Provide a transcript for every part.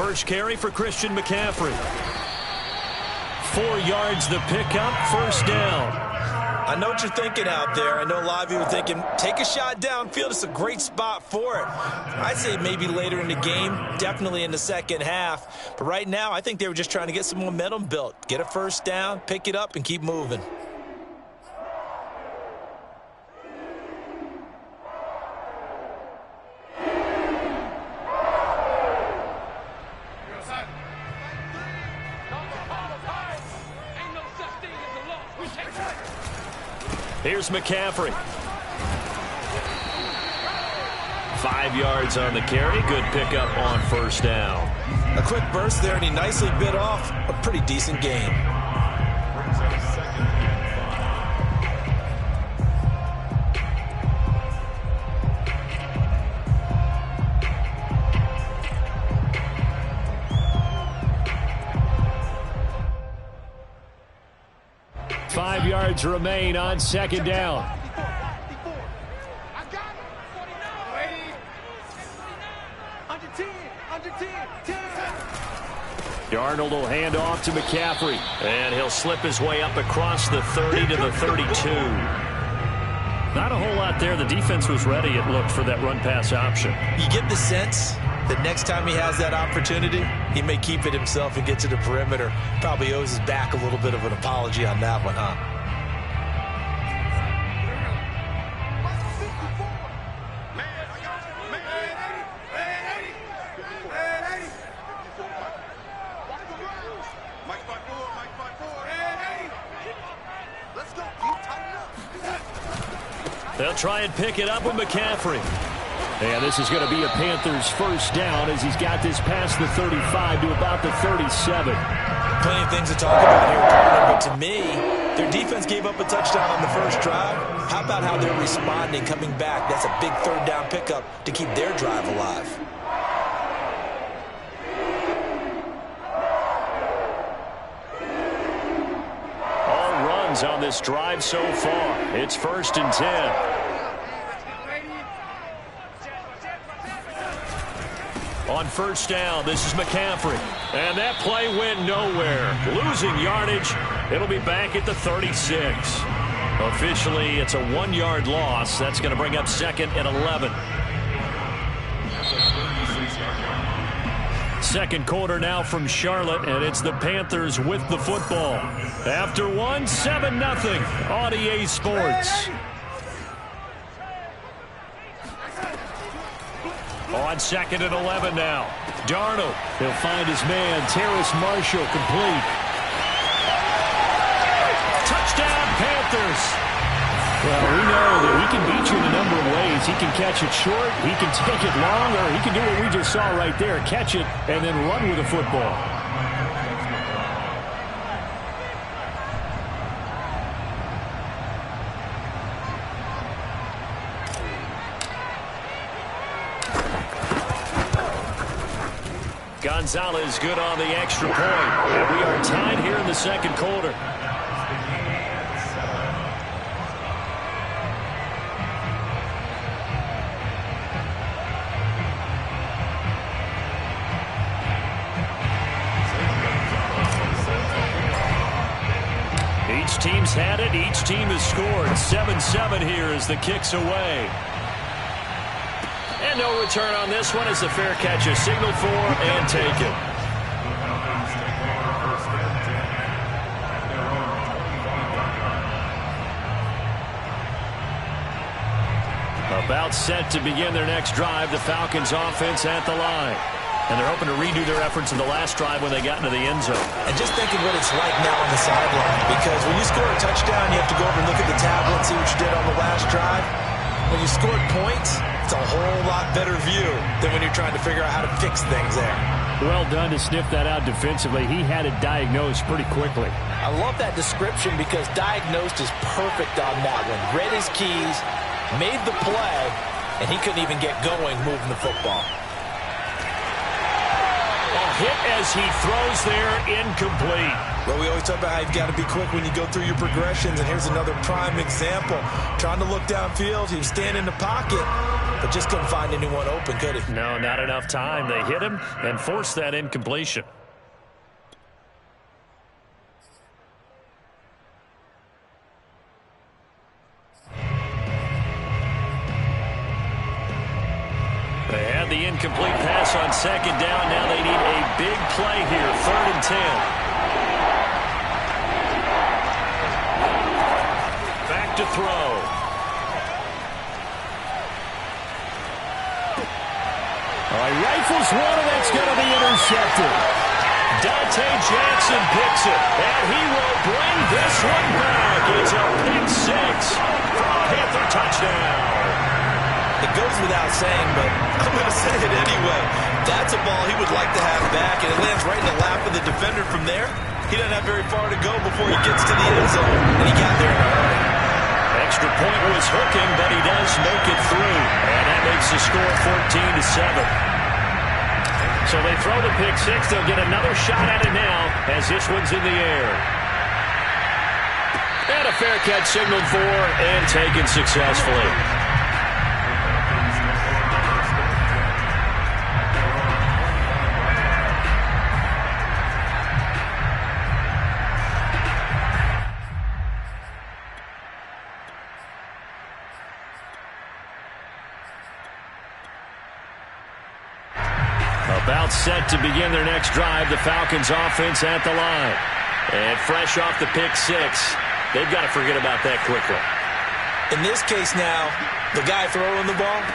First carry for Christian McCaffrey. 4 yards the pickup, first down. I know what you're thinking out there. I know a lot of you are thinking, take a shot downfield. It's a great spot for it. I'd say maybe later in the game, definitely in the second half. But right now, I think they were just trying to get some momentum built. Get a first down, pick it up, and keep moving. Here's McCaffrey. 5 yards on the carry. Good pickup on first down. A quick burst there, and he nicely bit off a pretty decent gain. Yards remain on second down. Darnold will hand off to McCaffrey, and he'll slip his way up across the 30 to the 32. Not a whole lot there. The defense was ready, it looked, for that run-pass option. You get the sense that next time he has that opportunity, he may keep it himself and get to the perimeter. Probably owes his back a little bit of an apology on that one, huh? They'll try and pick it up with McCaffrey. And this is going to be a Panthers first down as he's got this past the 35 to about the 37. Plenty of things to talk about here, partner, but to me, their defense gave up a touchdown on the first drive. How about how they're responding, coming back? That's a big third down pickup to keep their drive alive. All runs on this drive so far. It's 1st and 10. On first down, this is McCaffrey. And that play went nowhere. Losing yardage. It'll be back at the 36. Officially, it's a 1-yard loss. That's going to bring up 2nd and 11. Second quarter now from Charlotte, and it's the Panthers with the football. After one, 7-0 on EA Sports. On 2nd and 11 now. Darnold, he'll find his man, Terrace Marshall, complete. Touchdown, Panthers. Well, we know that he can beat you in a number of ways. He can catch it short, he can take it long, or he can do what we just saw right there, catch it and then run with the football. Gonzalez good on the extra point. And we are tied here in the second quarter. Each team's had it. Each team has scored. 7-7 here as the kick's away. And no return on this one as the fair catch is signaled for and taken. About set to begin their next drive, the Falcons offense at the line. And they're hoping to redo their efforts in the last drive when they got into the end zone. And just thinking what it's like now on the sideline, because when you score a touchdown, you have to go over and look at the tablet and see what you did on the last drive. When you scored points, it's a whole lot better view than when you're trying to figure out how to fix things there. Well done to sniff that out defensively. He had it diagnosed pretty quickly. I love that description because diagnosed is perfect on that one. Read his keys, made the play, and he couldn't even get going moving the football. Oh, hit as he throws there, incomplete. Well, we always talk about how you've got to be quick when you go through your progressions, and here's another prime example. Trying to look downfield, he was standing in the pocket, but just couldn't find anyone open, could he? No, not enough time. They hit him and forced that incompletion. They had the incomplete pass on second down. Now they need a big play here, 3rd and 10. Back to throw. All right, rifles one, and that's going to be intercepted. Dante Jackson picks it, and he will bring this one back. It's a pick 6 for a Panther touchdown. It goes without saying, but I'm going to say it anyway. That's a ball he would like to have back, and it lands right in the lap of the defender from there. He doesn't have very far to go before he gets to the end zone, and he got there in a hurry. Extra point was hooking, but he does make it through, and that makes the score 14-7. So they throw the pick 6. They'll get another shot at it now as this one's in the air. And a fair catch signaled for and taken successfully. About set to begin their next drive, the Falcons offense at the line. And fresh off the pick 6, they've got to forget about that quickly. In this case now, the guy throwing the ball,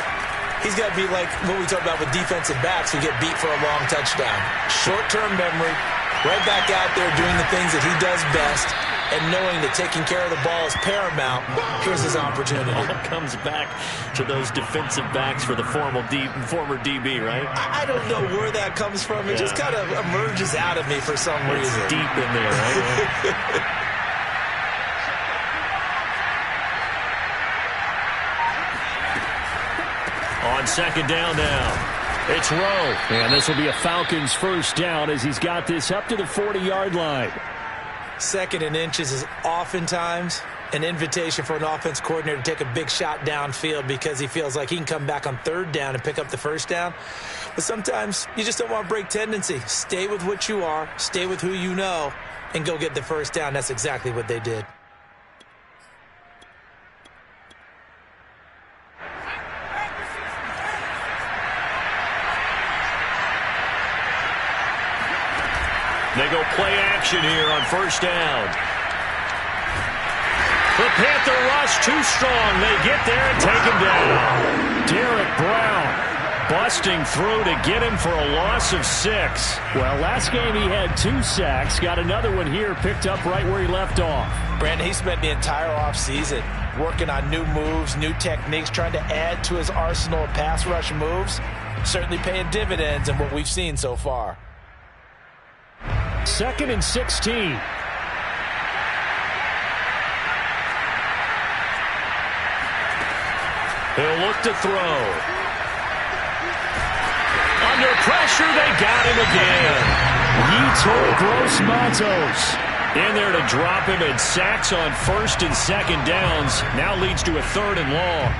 he's got to be like what we talk about with defensive backs who get beat for a long touchdown. Short-term memory, right back out there doing the things that he does best, and knowing that taking care of the ball is paramount. Here's his opportunity. All comes back to those defensive backs for the former DB, right? I don't know where that comes from. It just kind of emerges out of me for some reason. It's deep in there, right? On second down now. It's Rowe. And this will be a Falcons first down as he's got this up to the 40-yard line. 2nd and inches is oftentimes an invitation for an offense coordinator to take a big shot downfield because he feels like he can come back on 3rd down and pick up the first down. But sometimes you just don't want to break tendency. Stay with what you are, stay with who you know, and go get the first down. That's exactly what they did. They go play action here on first down. The Panther rush too strong. They get there and take him down. Derek Brown busting through to get him for a loss of 6. Well, last game he had 2 sacks. Got another one here picked up right where he left off. Brandon, he spent the entire offseason working on new moves, new techniques, trying to add to his arsenal of pass rush moves. Certainly paying dividends in what we've seen so far. 2nd and 16. He'll look to throw. Under pressure, they got him again. Yetur Gross-Matos in there to drop him, and sacks on 1st and 2nd downs. Now leads to a 3rd and long.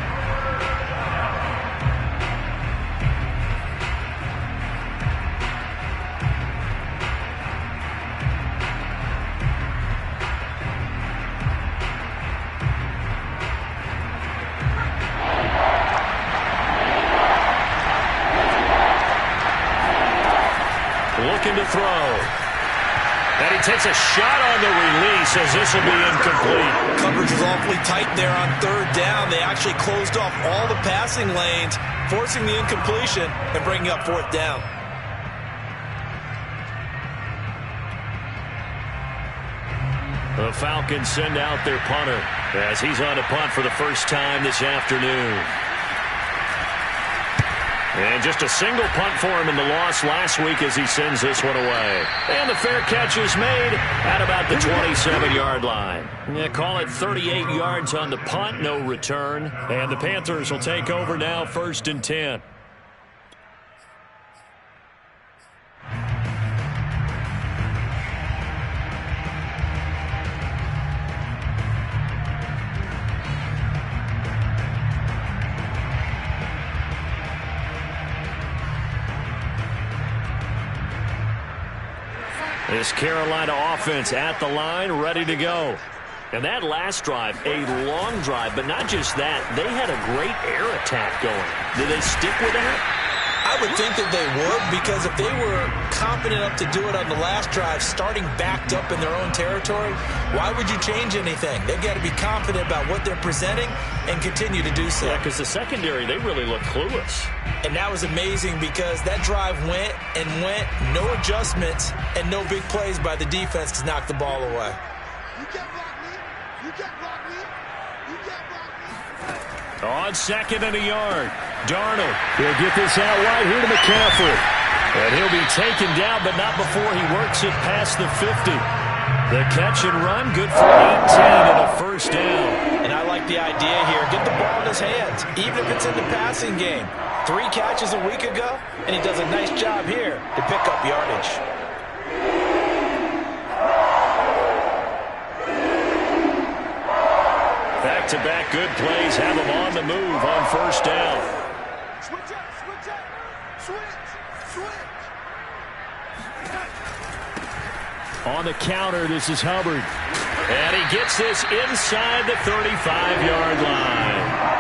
Looking to throw. And he takes a shot on the release as this will be incomplete. Coverage was awfully tight there on 3rd down. They actually closed off all the passing lanes, forcing the incompletion and bringing up 4th down. The Falcons send out their punter as he's on a punt for the first time this afternoon. And just a single punt for him in the loss last week as he sends this one away. And the fair catch is made at about the 27-yard line. Yeah, call it 38 yards on the punt, no return. And the Panthers will take over now, 1st and 10. This Carolina offense at the line, ready to go. And that last drive, a long drive, but not just that. They had a great air attack going. Did they stick with that? I would think that they would, because if they were confident enough to do it on the last drive, starting backed up in their own territory, why would you change anything? They've got to be confident about what they're presenting and continue to do so. Yeah, because the secondary, they really look clueless. And that was amazing because that drive went and went, no adjustments, and no big plays by the defense to knock the ball away. You can't block me. You can't block me. You can't block me. On second and a yard, Darnold will get this out right here to McCaffrey. And he'll be taken down, but not before he works it past the 50. The catch and run, good for 18 and a first down. And I like the idea here. Get the ball in his hands, even if it's in the passing game. 3 catches a week ago, and he does a nice job here to pick up yardage. Back-to-back good plays have him on the move on first down. Switch up, switch up. Switch, switch. On the counter, this is Hubbard. And he gets this inside the 35-yard line.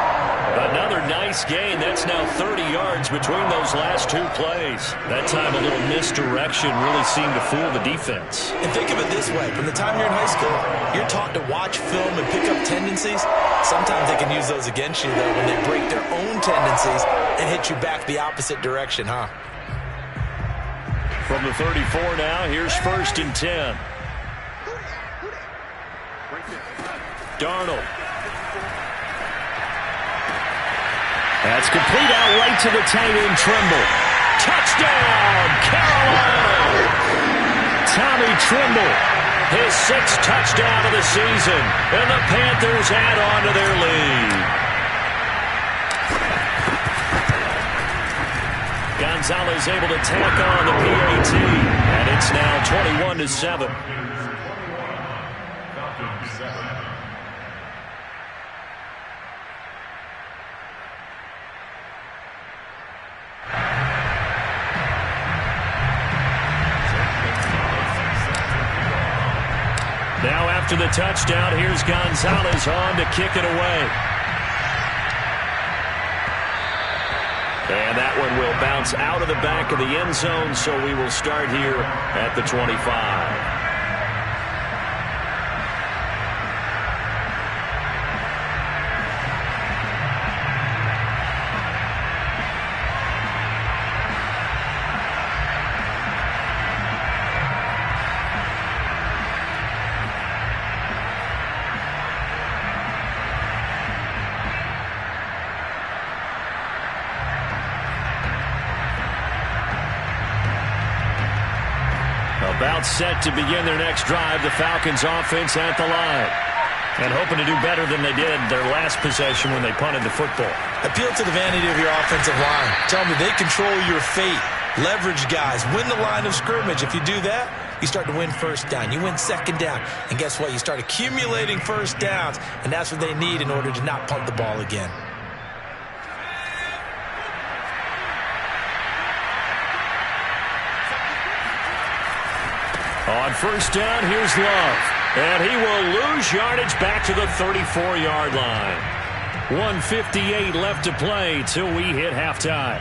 Another nice gain. That's now 30 yards between those last 2 plays. That time a little misdirection really seemed to fool the defense. And think of it this way. From the time you're in high school, you're taught to watch film and pick up tendencies. Sometimes they can use those against you, though, when they break their own tendencies and hit you back the opposite direction, huh? From the 34 now, here's first and 10. Darnold. That's complete out right to the tight end, Trimble. Touchdown, Carolina! Tommy Trimble, his 6th touchdown of the season, and the Panthers add on to their lead. Gonzalez able to tack on the PAT, and it's now 21-7. Now after the touchdown, here's Gonzalez on to kick it away. And that one will bounce out of the back of the end zone, so we will start here at the 25. About set to begin their next drive, the Falcons offense at the line. And hoping to do better than they did their last possession when they punted the football. Appeal to the vanity of your offensive line. Tell them that they control your fate. Leverage guys. Win the line of scrimmage. If you do that, you start to win first down. You win second down. And guess what? You start accumulating first downs. And that's what they need in order to not punt the ball again. On first down, here's Love. And he will lose yardage back to the 34-yard line. 1:58 left to play till we hit halftime.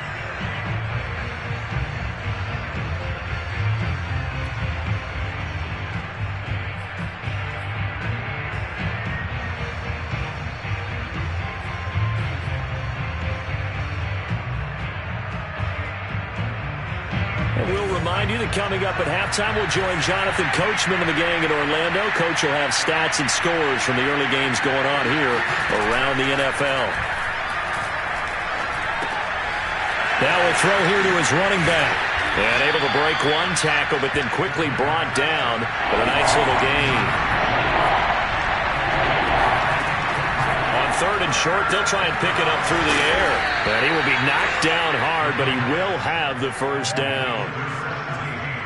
Remind you that coming up at halftime, we'll join Jonathan Coachman and the gang in Orlando. Coach will have stats and scores from the early games going on here around the NFL. Now a throw here to his running back. And able to break one tackle, but then quickly brought down with a nice little gain. On third and short, they'll try and pick it up through the air. And he will be knocked down hard, but he will have the first down.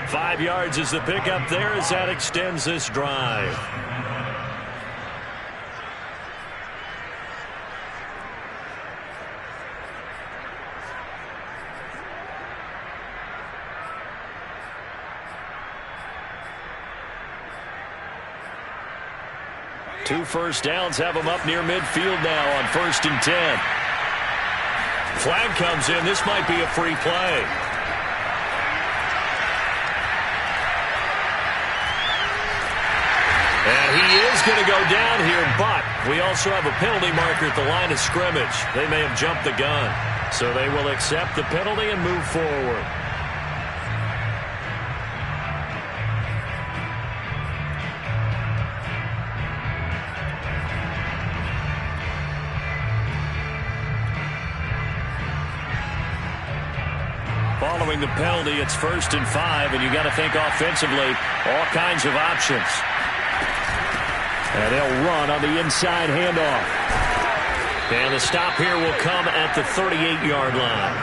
5 yards is the pickup there as that extends this drive. 2 first downs have them up near midfield now on 1st and 10. Flag comes in. This might be a free play. And he is going to go down here, but we also have a penalty marker at the line of scrimmage. They may have jumped the gun. So they will accept the penalty and move forward. Following the penalty, it's 1st and 5, and you got to think offensively, all kinds of options. And they'll run on the inside handoff. And the stop here will come at the 38-yard line.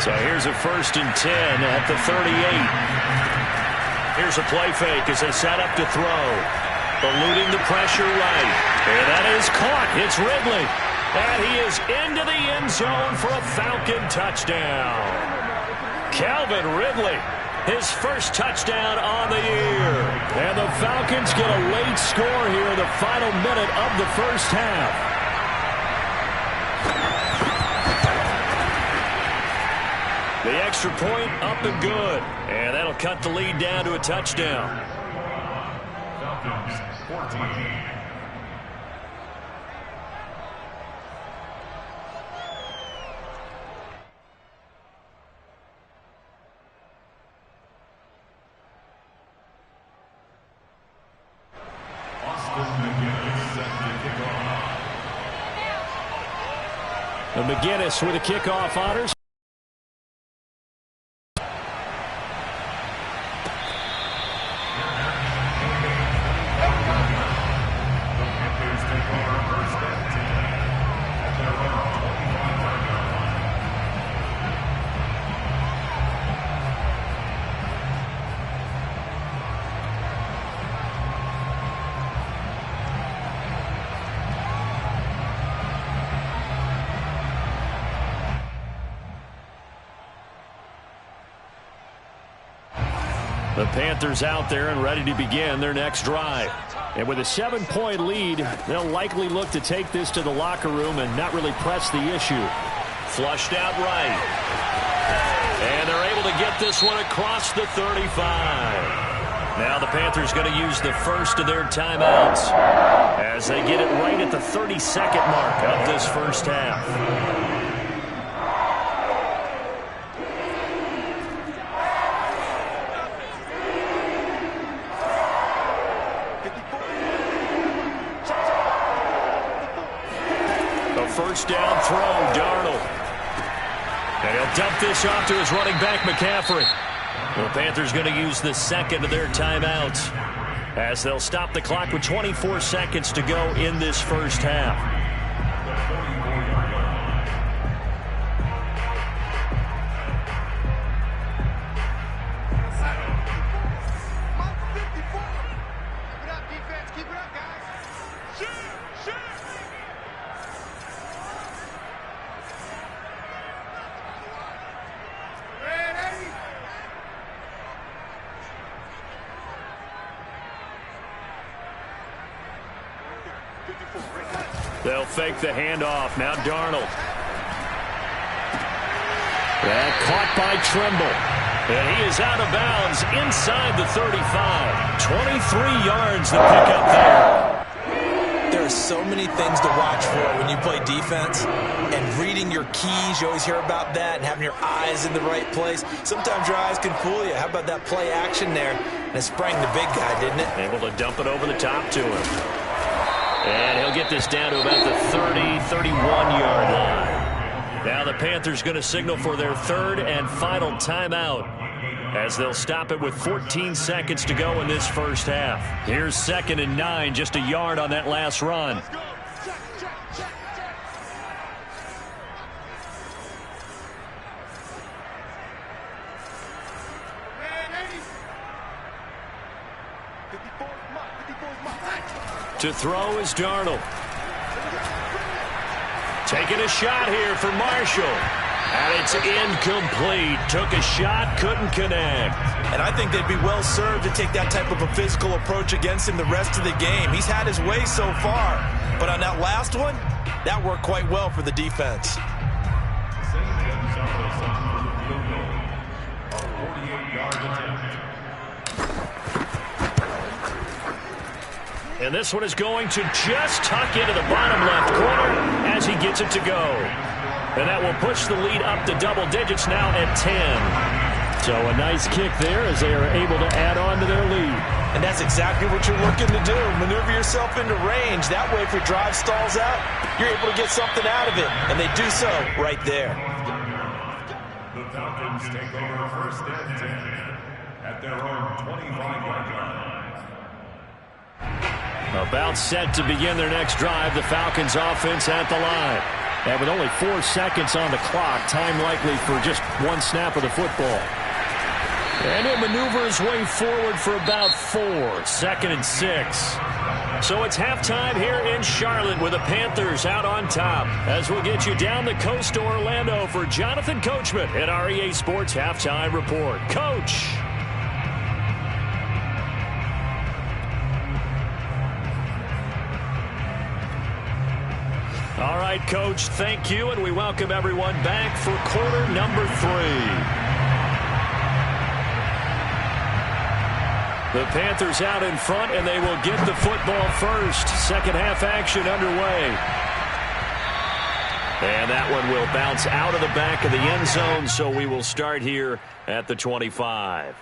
So here's a 1st and 10 at the 38. Here's a play fake as they set up to throw. Eluding the pressure right. And that is caught. It's Ridley. And he is into the end zone for a Falcon touchdown. Calvin Ridley, his first touchdown on the year. And the Falcons get a late score here in the final minute of the first half. The extra point up and good. And that'll cut the lead down to a touchdown. Falcons 14. And McGinnis with a kickoff honors. The Panthers out there and ready to begin their next drive. And with a 7-point lead, they'll likely look to take this to the locker room and not really press the issue. Flushed out right. And they're able to get this one across the 35. Now the Panthers going to use the first of their timeouts as they get it right at the 32nd mark of this first half. First down throw, Darnold. And he'll dump this off to his running back, McCaffrey. The Panthers going to use the second of their timeouts as they'll stop the clock with 24 seconds to go in this first half. They'll fake the handoff. Now Darnold. And caught by Trimble. And he is out of bounds inside the 35. 23 yards to pick up there. There are so many things to watch for when you play defense. And reading your keys, you always hear about that, and having your eyes in the right place. Sometimes your eyes can fool you. How about that play action there? And it sprang the big guy, didn't it? Able to dump it over the top to him. And he'll get this down to about the 30, 31-yard line. Now the Panthers going to signal for their third and final timeout as they'll stop it with 14 seconds to go in this first half. Here's 2nd and 9, just a yard on that last run. To throw is Darnold. Taking a shot here for Marshall. And it's incomplete. Took a shot, couldn't connect. And I think they'd be well served to take that type of a physical approach against him the rest of the game. He's had his way so far, but on that last one, that worked quite well for the defense. And this one is going to just tuck into the bottom left corner as he gets it to go. And that will push the lead up to double digits now at 10. So a nice kick there as they are able to add on to their lead. And that's exactly what you're looking to do. Maneuver yourself into range. That way, if your drive stalls out, you're able to get something out of it. And they do so right there. The Falcons take over first and 10 at their own 25-yard line. About set to begin their next drive, the Falcons offense at the line. And with only 4 seconds on the clock, time likely for just one snap of the football. And he'll maneuver his way forward for about 4, 2nd and 6. So it's halftime here in Charlotte with the Panthers out on top. As we'll get you down the coast to Orlando for Jonathan Coachman at our EA Sports Halftime Report. Coach. All right, Coach, thank you, and we welcome everyone back for quarter number 3. The Panthers out in front, and they will get the football first. Second half action underway. And that one will bounce out of the back of the end zone, so we will start here at the 25.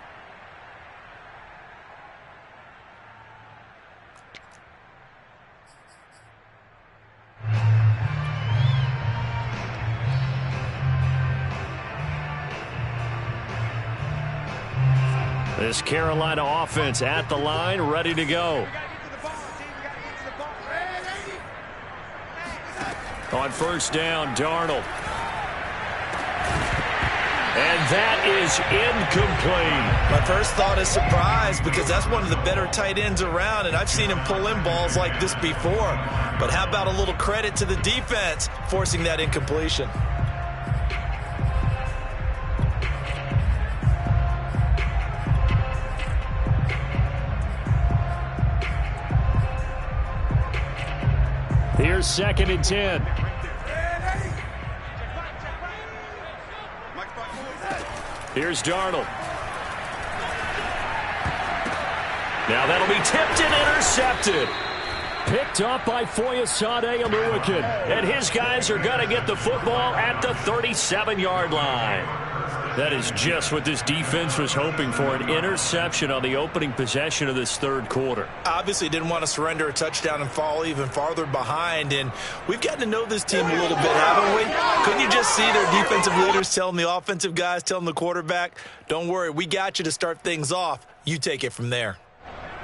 This Carolina offense at the line, ready to go. On first down, Darnold. And that is incomplete. My first thought is surprise because that's one of the better tight ends around, and I've seen him pull in balls like this before. But how about a little credit to the defense forcing that incompletion? Here's 2nd and 10. Here's Darnold. Now that'll be tipped and intercepted. Picked up by Foyesade Oluokun. And his guys are going to get the football at the 37-yard line. That is just what this defense was hoping for, an interception on the opening possession of this third quarter. Obviously didn't want to surrender a touchdown and fall even farther behind, and we've gotten to know this team a little bit, haven't we? Couldn't you just see their defensive leaders telling the offensive guys, telling the quarterback, don't worry, we got you to start things off. You take it from there.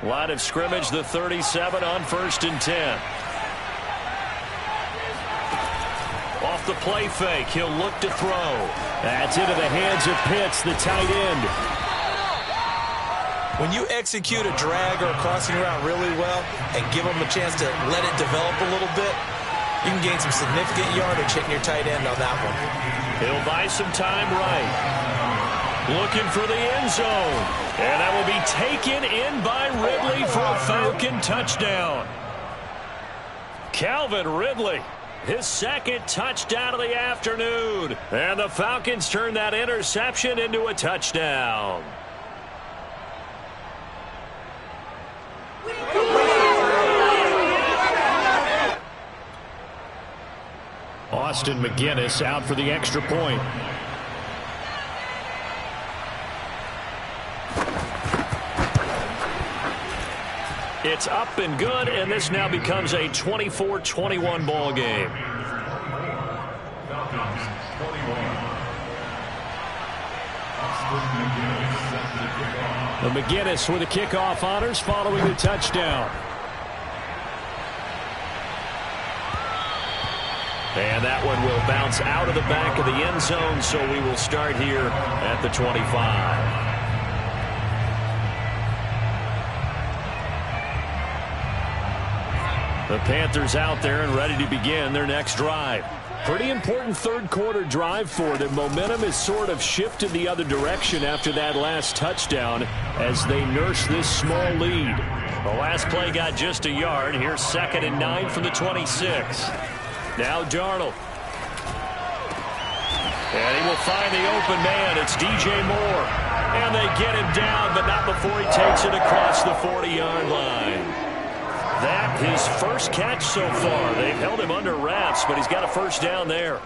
Line of scrimmage, the 37 on 1st and 10. Off the play fake, he'll look to throw. That's into the hands of Pitts, the tight end. When you execute a drag or a crossing route really well and give them a chance to let it develop a little bit, you can gain some significant yardage hitting your tight end on that one. He'll buy some time right. Looking for the end zone. And that will be taken in by Ridley for a Falcon touchdown. Calvin Ridley. His 2nd touchdown of the afternoon. And the Falcons turn that interception into a touchdown. Austin McGinnis out for the extra point. It's up and good, and this now becomes a 24-21 ball game. The McGinnis with the kickoff honors following the touchdown. And that one will bounce out of the back of the end zone, so we will start here at the 25. The Panthers out there and ready to begin their next drive. Pretty important third-quarter drive for them. Momentum has sort of shifted the other direction after that last touchdown as they nurse this small lead. The last play got just a yard. Here's 2nd and 9 from the 26. Now Darnold. And he will find the open man. It's DJ Moore. And they get him down, but not before he takes it across the 40-yard line. That his first catch so far. They've held him under wraps, but he's got a first down there.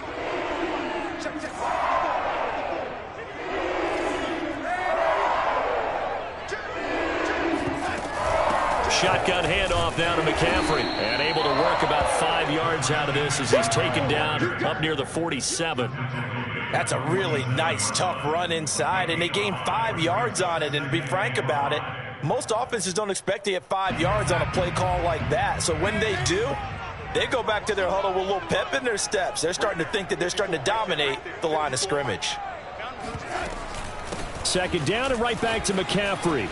Shotgun handoff now to McCaffrey. And able to work about 5 yards out of this as he's taken down up near the 47. That's a really nice, tough run inside, and they gained 5 yards on it. And to be frank about it, most offenses don't expect to get 5 yards on a play call like that. So when they do, they go back to their huddle with a little pep in their steps. They're starting to think that they're starting to dominate the line of scrimmage. 2nd down and right back to McCaffrey.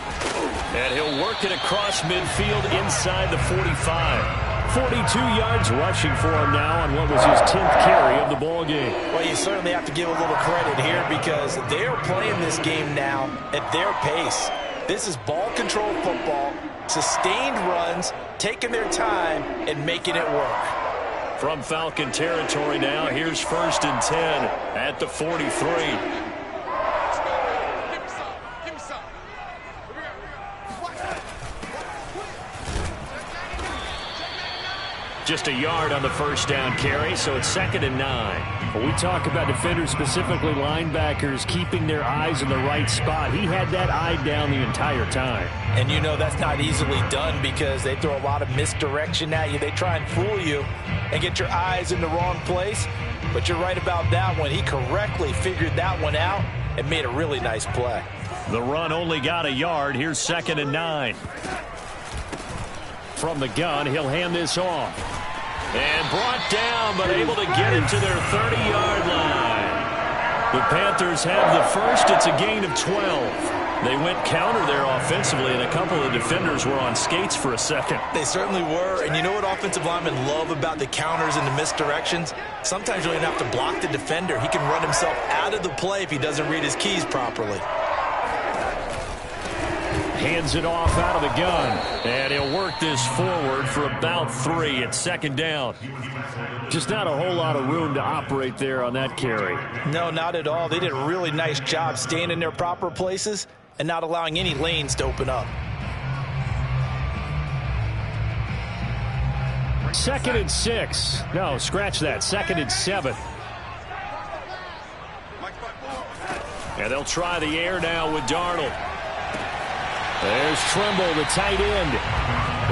And he'll work it across midfield inside the 45. 42 yards rushing for him now on what was his 10th carry of the ball game. Well, you certainly have to give a little credit here because they're playing this game now at their pace. This is ball control football, sustained runs, taking their time and making it work. From Falcon territory now, here's 1st and 10 at the 43. Just a yard on the first down carry, so it's 2nd and 9. When we talk about defenders, specifically linebackers, keeping their eyes in the right spot, he had that eye down the entire time. And you know that's not easily done because they throw a lot of misdirection at you. They try and fool you and get your eyes in the wrong place. But you're right about that one. He correctly figured that one out and made a really nice play. The run only got a yard. Here's 2nd and 9. From the gun, he'll hand this off. And brought down, but able to get it to their 30-yard line. The Panthers have the first. It's a gain of 12. They went counter there offensively, and a couple of defenders were on skates for a second. They certainly were. And you know what offensive linemen love about the counters and the misdirections? Sometimes you don't even have to block the defender. He can run himself out of the play if he doesn't read his keys properly. Hands it off out of the gun. And he'll work this forward for about 3 at 2nd down. Just not a whole lot of room to operate there on that carry. No, not at all. They did a really nice job staying in their proper places and not allowing any lanes to open up. 2nd and 6. No, scratch that. 2nd and 7. And they'll try the air now with Darnold. There's Trimble, the tight end.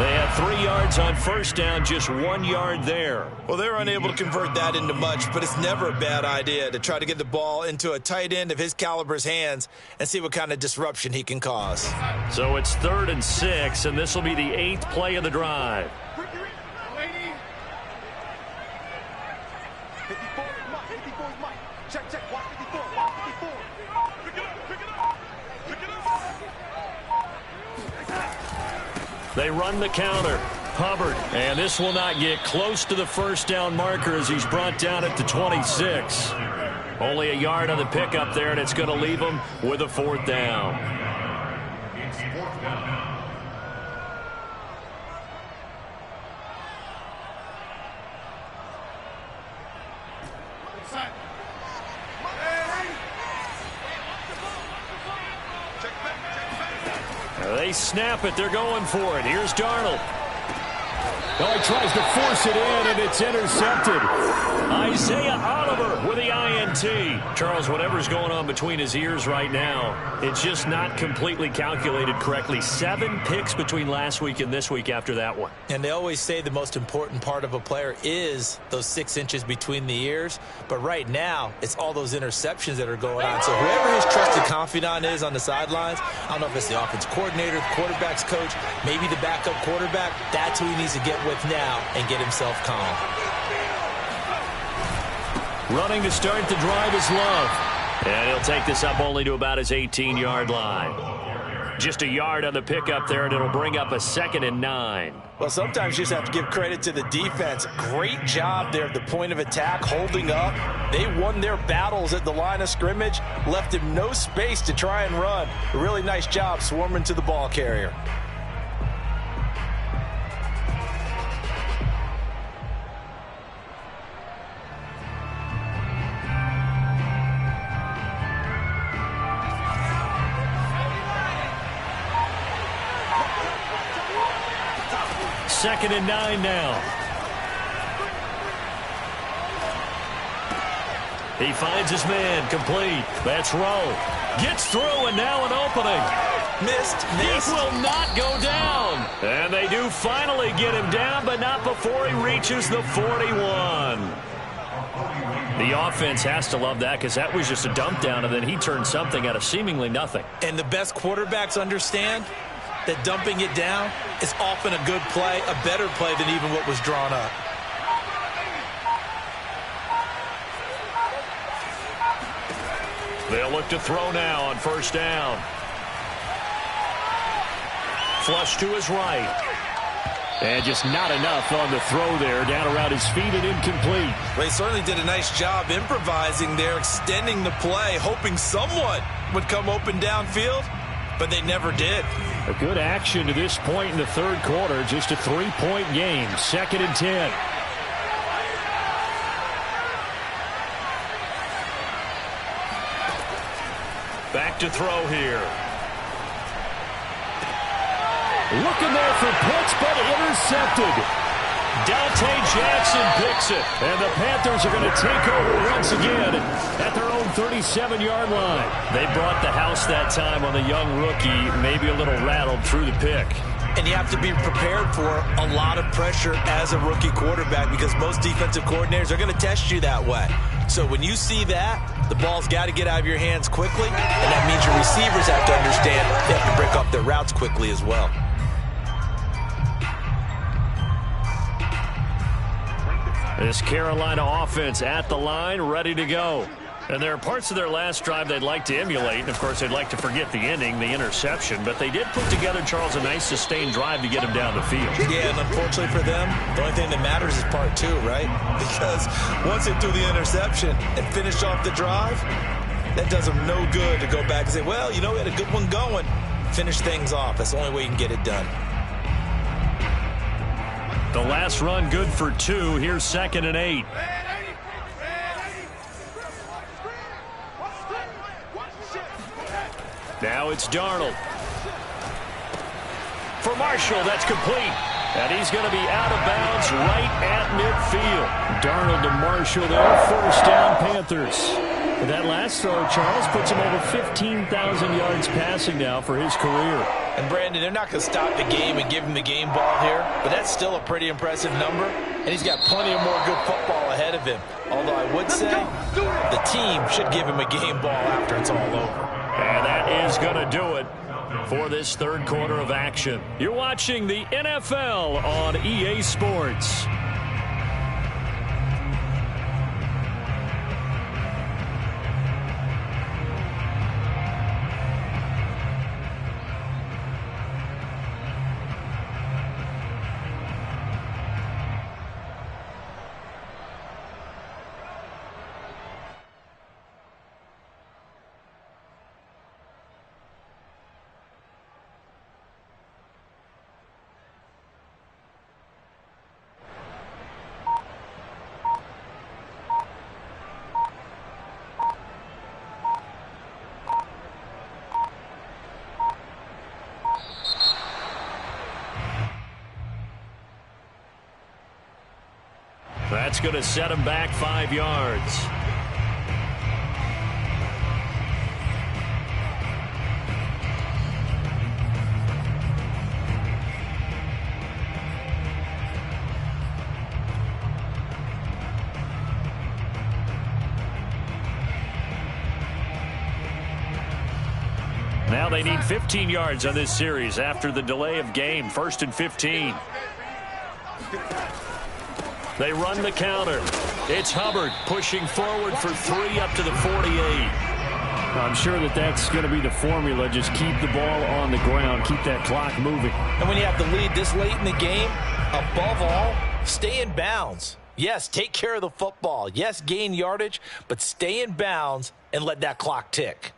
They have 3 yards on first down, just 1 yard there. Well, they're unable to convert that into much, but it's never a bad idea to try to get the ball into a tight end of his caliber's hands and see what kind of disruption he can cause. So it's 3rd and 6, and this will be the 8th play of the drive. They run the counter. Hubbard, and this will not get close to the first down marker as he's brought down at the 26. Only a yard on the pickup there, and it's going to leave him with a 4th down. It's 4th down. They snap it. They're going for it. Here's Darnold. Oh, he tries to force it in, and it's intercepted. Isaiah Oliver with the INT. Charles, whatever's going on between his ears right now, it's just not completely calculated correctly. 7 picks between last week and this week after that one. And they always say the most important part of a player is those 6 inches between the ears. But right now, it's all those interceptions that are going on. So whoever his trusted confidant is on the sidelines, I don't know if it's the offense coordinator, the quarterback's coach, maybe the backup quarterback, that's who he needs to get with now and get himself calm. Running to start the drive is Love. And he'll take this up only to about his 18-yard line. Just a yard on the pickup there, and it'll bring up a 2nd and 9. Well, sometimes you just have to give credit to the defense. Great job there at the point of attack, holding up. They won their battles at the line of scrimmage, left him no space to try and run. A really nice job swarming to the ball carrier. Second and 9 now. He finds his man, complete. That's Rowe. Gets through, and now an opening. Missed. He will not go down. And they do finally get him down, but not before he reaches the 41. The offense has to love that because that was just a dump down, and then he turned something out of seemingly nothing. And the best quarterbacks understand that dumping it down is often a good play, a better play than even what was drawn up. They'll look to throw now on first down. Flush to his right. And just not enough on the throw there, down around his feet and incomplete. They certainly did a nice job improvising there, extending the play, hoping someone would come open downfield, but they never did. A good action to this point in the third quarter. Just a 3-point game. Second and 10. Back to throw here. Looking there for Pitts, but intercepted. Dante Jackson picks it. And the Panthers are going to take over once again at their own 37-yard line. They brought the house that time on the young rookie, maybe a little rattled through the pick. And you have to be prepared for a lot of pressure as a rookie quarterback because most defensive coordinators are going to test you that way. So when you see that, the ball's got to get out of your hands quickly, and that means your receivers have to understand they have to break up their routes quickly as well. This Carolina offense at the line, ready to go. And there are parts of their last drive they'd like to emulate. And, of course, they'd like to forget the ending, the interception. But they did put together, Charles, a nice sustained drive to get him down the field. Yeah, and unfortunately for them, the only thing that matters is part two, right? Because once they threw the interception and finished off the drive, that does them no good to go back and say, well, you know, we had a good one going. Finish things off. That's the only way you can get it done. The last run good for 2. Here's second and 8. Now it's Darnold. For Marshall, that's complete. And he's going to be out of bounds right at midfield. Darnold to Marshall there, first down Panthers. And that last throw, Charles, puts him over 15,000 yards passing now for his career. And, Brandon, they're not going to stop the game and give him the game ball here, but that's still a pretty impressive number, and he's got plenty of more good football ahead of him. Although I would say the team should give him a game ball after it's all over. And that is going to do it for this third quarter of action. You're watching the NFL on EA Sports. That's going to set him back 5 yards. Now they need 15 yards on this series after the delay of game. 1st and 15. They run the counter. It's Hubbard pushing forward for 3 up to the 48. I'm sure that that's going to be the formula. Just keep the ball on the ground. Keep that clock moving. And when you have the lead this late in the game, above all, stay in bounds. Yes, take care of the football. Yes, gain yardage, but stay in bounds and let that clock tick.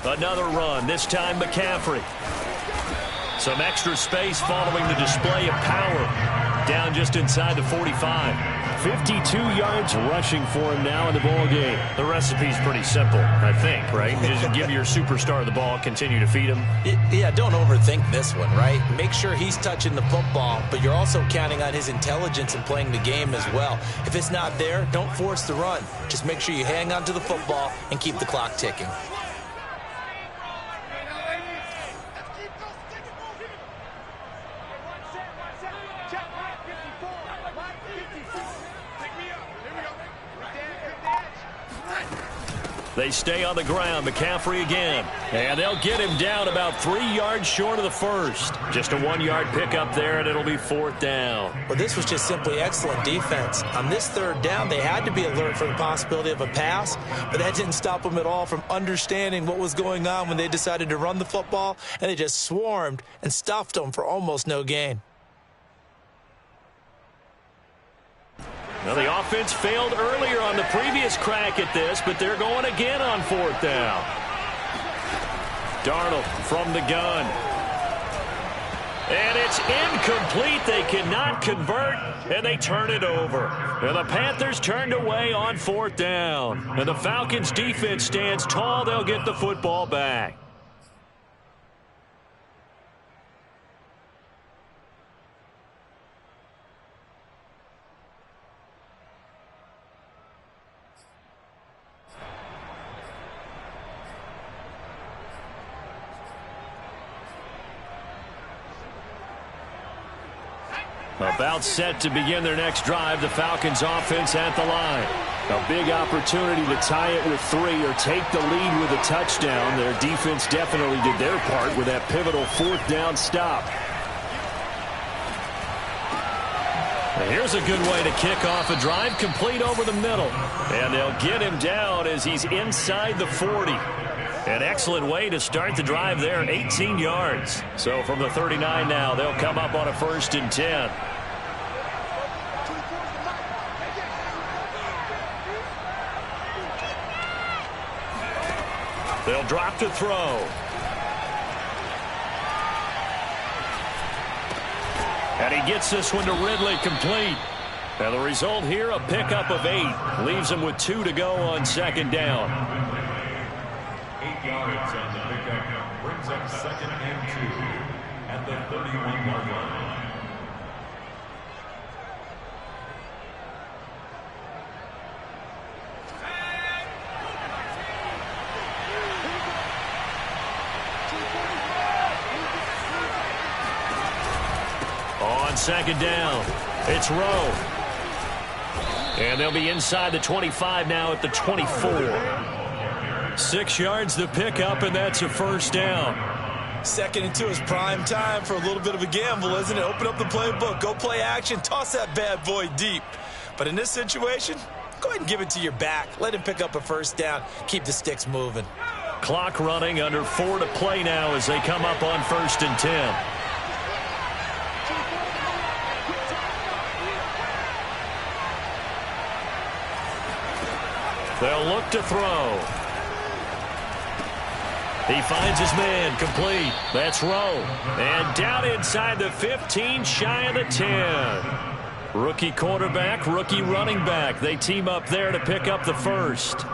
Another run, this time McCaffrey. Some extra space following the display of power. Down just inside the 45. 52 yards rushing for him now in the ball game. The recipe's pretty simple, I think, right? Just give your superstar the ball, continue to feed him. Yeah, don't overthink this one, right? Make sure he's touching the football, but you're also counting on his intelligence in playing the game as well. If it's not there, don't force the run. Just make sure you hang on to the football and keep the clock ticking. They stay on the ground. McCaffrey again. And they'll get him down about 3 yards short of the first. Just a 1-yard pickup there, and it'll be 4th down. Well, this was just simply excellent defense. On this 3rd down, they had to be alert for the possibility of a pass, but that didn't stop them at all from understanding what was going on when they decided to run the football, and they just swarmed and stuffed them for almost no gain. Well, the offense failed earlier on the previous crack at this, but they're going again on 4th down. Darnold from the gun. And it's incomplete. They cannot convert, and they turn it over. And the Panthers turned away on 4th down. And the Falcons' defense stands tall. They'll get the football back. About set to begin their next drive, the Falcons offense at the line. A big opportunity to tie it with 3 or take the lead with a touchdown. Their defense definitely did their part with that pivotal 4th down stop. And here's a good way to kick off a drive, complete over the middle. And they'll get him down as he's inside the 40. An excellent way to start the drive there, 18 yards. So from the 39 now, they'll come up on a 1st and 10. They'll drop to throw. And he gets this one to Ridley, complete. And the result here, a pickup of 8. Leaves him with 2 to go on 2nd down. 8 yards on the pickup brings up 2nd and 2 at the 31-yard line. On 2nd down, it's Rowe. And they'll be inside the 25 now at the 24. 6 yards the pickup, and that's a 1st down. 2nd and 2 is prime time for a little bit of a gamble, isn't it? Open up the playbook, go play action, toss that bad boy deep. But in this situation, go ahead and give it to your back. Let him pick up a 1st down. Keep the sticks moving. Clock running, under 4 to play now as they come up on 1st and 10. They'll look to throw. He finds his man, complete. That's Rowe. And down inside the 15, shy of the 10. Rookie quarterback, rookie running back. They team up there to pick up the 1st.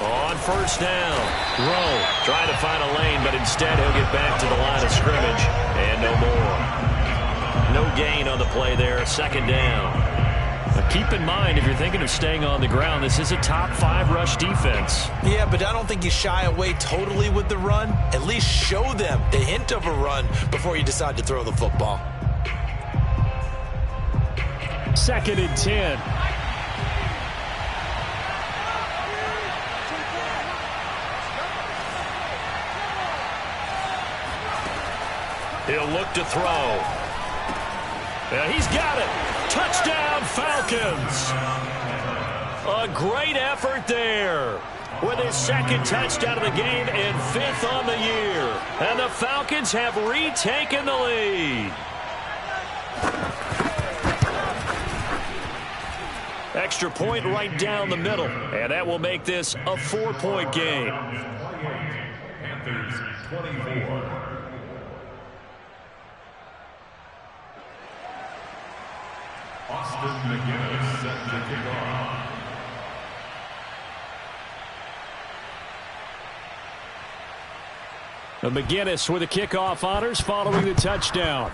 On 1st down, Rowe trying to find a lane, but instead he'll get back to the line of scrimmage, and no more. No gain on the play there, 2nd down. Keep in mind, if you're thinking of staying on the ground, this is a top 5 rush defense. Yeah, but I don't think you shy away totally with the run. At least show them the hint of a run before you decide to throw the football. 2nd and 10. He'll look to throw. Yeah, he's got it. Touchdown, Falcons. A great effort there. With his 2nd touchdown of the game and 5th on the year. And the Falcons have retaken the lead. Extra point right down the middle. And that will make this a 4-point game. Panthers 24. Austin McGinnis set to kick off. McGinnis with the kickoff honors following the touchdown.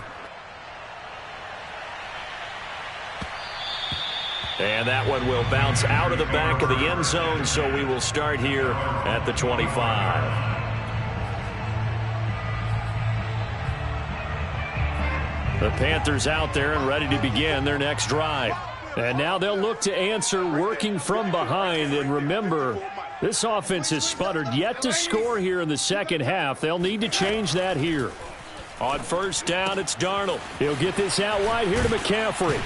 And that one will bounce out of the back of the end zone, so we will start here at the 25. The Panthers out there and ready to begin their next drive. And now they'll look to answer working from behind. And remember, this offense has sputtered yet to score here in the second half. They'll need to change that here. On 1st down, it's Darnold. He'll get this out wide here to McCaffrey.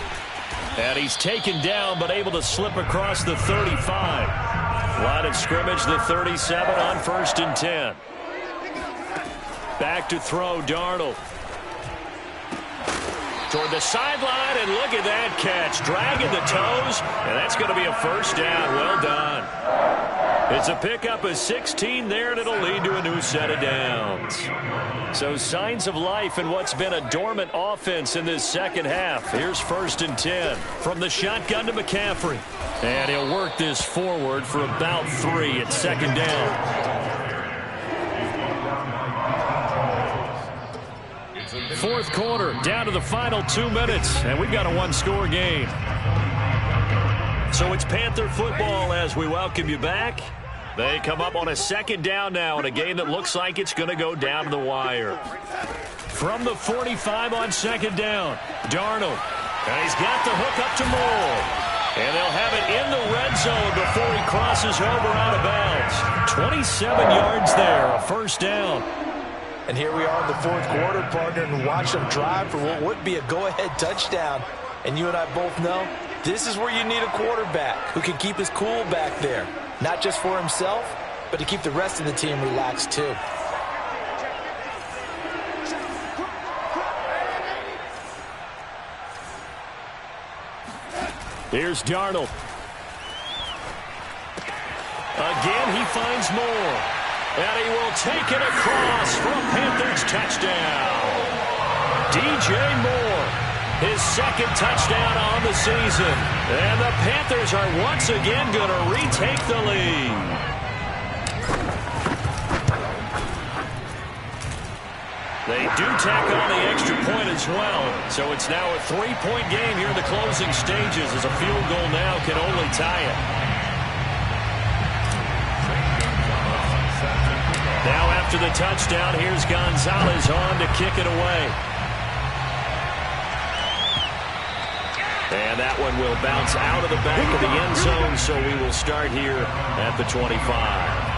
And he's taken down but able to slip across the 35. Line of scrimmage, the 37 on 1st and 10. Back to throw, Darnold. Toward the sideline, and look at that catch. Dragging the toes, and that's going to be a 1st down. Well done. It's a pickup of 16 there, and it'll lead to a new set of downs. So signs of life in what's been a dormant offense in this second half. Here's 1st and 10 from the shotgun to McCaffrey. And he'll work this forward for about 3 at 2nd down. 4th quarter, down to the final 2 minutes, and we've got a 1-score game. So it's Panther football as we welcome you back. They come up on a 2nd down now in a game that looks like it's going to go down to the wire. From the 45 on 2nd down, Darnold. And he's got the hook up to Moore. And they'll have it in the red zone before he crosses over out of bounds. 27 yards there, a 1st down. And here we are in the 4th quarter, partner, and watch them drive for what would be a go-ahead touchdown. And you and I both know this is where you need a quarterback who can keep his cool back there. Not just for himself, but to keep the rest of the team relaxed too. Here's Darnold. Again, he finds Moore. And he will take it across for a Panthers touchdown. DJ Moore, his 2nd touchdown on the season. And the Panthers are once again going to retake the lead. They do tack on the extra point as well. So it's now a 3-point game here in the closing stages as a field goal now can only tie it. Now after the touchdown, here's Gonzalez on to kick it away. And that one will bounce out of the back of the end zone, so we will start here at the 25.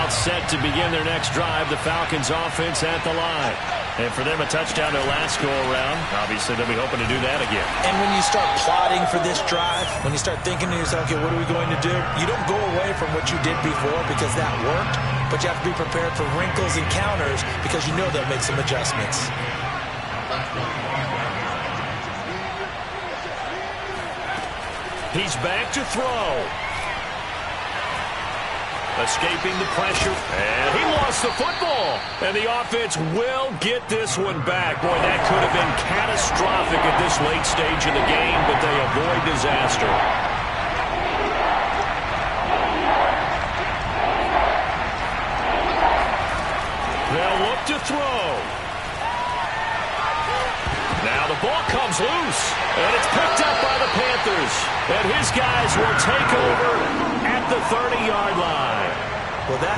Set to begin their next drive, the Falcons offense at the line. And for them, a touchdown their last go-around. Obviously, they'll be hoping to do that again. And when you start plotting for this drive, when you start thinking to yourself, okay, what are we going to do? You don't go away from what you did before because that worked, but you have to be prepared for wrinkles and counters because you know they'll make some adjustments. He's back to throw. Escaping the pressure, and he lost the football. And the offense will get this one back. Boy, that could have been catastrophic at this late stage of the game, but they avoid disaster. They'll look to throw. Now the ball comes loose, and it's picked up by the Panthers. And his guys will take over at the 30-yard line. Well, that